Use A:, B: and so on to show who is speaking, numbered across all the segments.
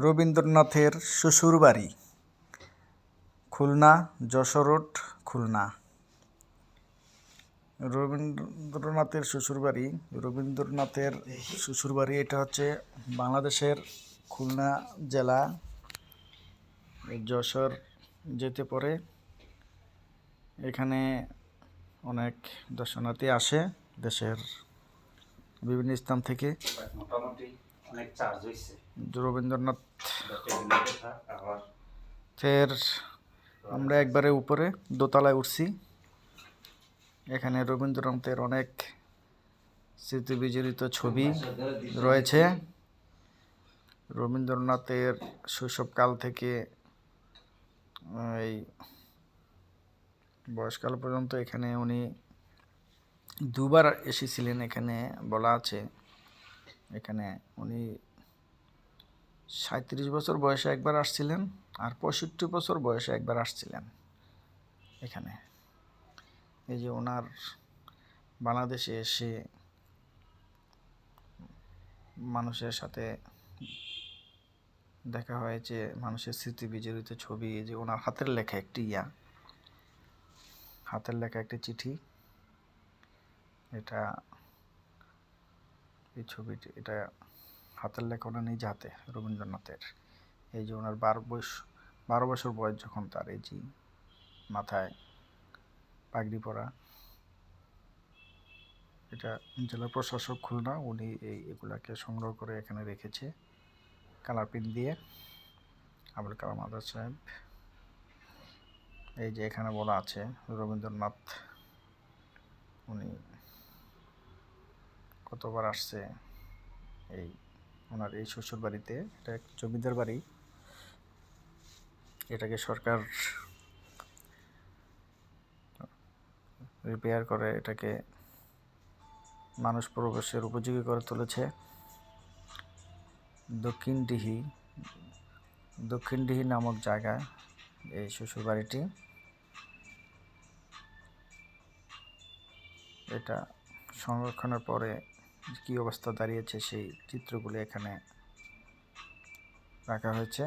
A: রবীন্দ্রনাথের শ্বশুরবাড়ি খুলনা, যশোর রোড, খুলনা। রবীন্দ্রনাথের শ্বশুরবাড়ি এটা হচ্ছে বাংলাদেশের খুলনা জেলা, যশোর যেতে পরে। এখানে অনেক দর্শনার্থী আসে দেশের বিভিন্ন স্থান থেকে।
B: মোটামুটি অনেক চার্জ হইছে
A: রবীন্দ্রনাথের আমরা একবারে উপরে দোতলায় উঠছি। এখানে রবীন্দ্রনাথের অনেক স্মৃতি বিজড়িত ছবি রয়েছে। রবীন্দ্রনাথের শৈশবকাল থেকে এই বয়সকাল পর্যন্ত এখানে উনি দুবার এসেছিলেন। এখানে বলা আছে এখানে উনি 37 বছর বয়সে একবার আসছিলেন, আর 65 বছর বয়সে একবার আসছিলেন এখানে। এই যে ওনার বাংলাদেশে এসে মানুষের সাথে দেখা হয়েছে, মানুষের স্মৃতি বিজড়িত ছবি। এই যে ওনার হাতের লেখা একটি চিঠি, এই ছবিটি এটা হাতের লেখা, ওনার নিজ হাতে রবীন্দ্রনাথের। এই যে ওনার 12 বছর বয়স যখন, তার এই যে মাথায় পাগড়ি পরা, এটা জেলা প্রশাসক খুলনা, উনি এগুলাকে সংগ্রহ করে এখানে রেখেছে কালার প্রিন্ট দিয়ে। আবুল কালাম আজাদ সাহেব। এই যে এখানে বলা আছে রবীন্দ্রনাথ উনি কতবার আসছে ওনার এই শ্বশুর বাড়িতে। এটা এক জমিদার বাড়ি, এটাকে সরকার রিপেয়ার করে এটাকে মানুষ প্রবেশের উপযোগী করে তুলেছে। দক্ষিণডিহি নামক জায়গায় এই শ্বশুর বাড়িটি। এটা সংরক্ষণের পরে কী অবস্থা দাঁড়িয়েছে সেই চিত্রগুলি এখানে রাখা হয়েছে।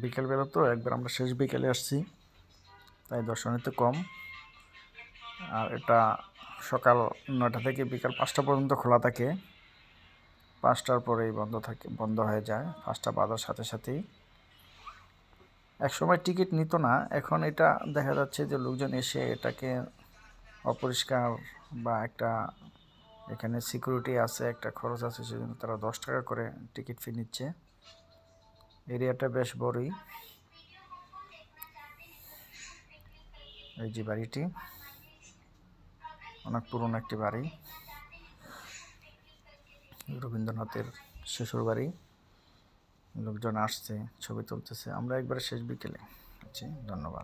A: বিকেলবেলা তো একবার আমরা শেষ বিকেলে আসছি, তাই দর্শনার্থী কম। আর এটা সকাল 9টা থেকে বিকাল 5টা পর্যন্ত খোলা থাকে। 5টার পরেই বন্ধ হয়ে যায়। 5টা বাজার সাথে সাথেই। একসময় টিকিট নিত না, এখন এটা দেখা যাচ্ছে যে লোকজন এসে এটাকে অপরিষ্কার বা একটা এখানে সিকিউরিটি আছে, একটা খরচ আছে, সেজন্য তারা 10 টাকা করে টিকিট ফি নিচ্ছে। এরিয়াটা বেশ বড়ই। এই যে বাড়িটি অনেক পুরনো একটি বাড়ি, রবীন্দ্রনাথের শ্বশুর বাড়ি। লোকজন আসছে, ছবি তুলতেছে। আমরা একবারে শেষ বিকেলে আছি। ধন্যবাদ।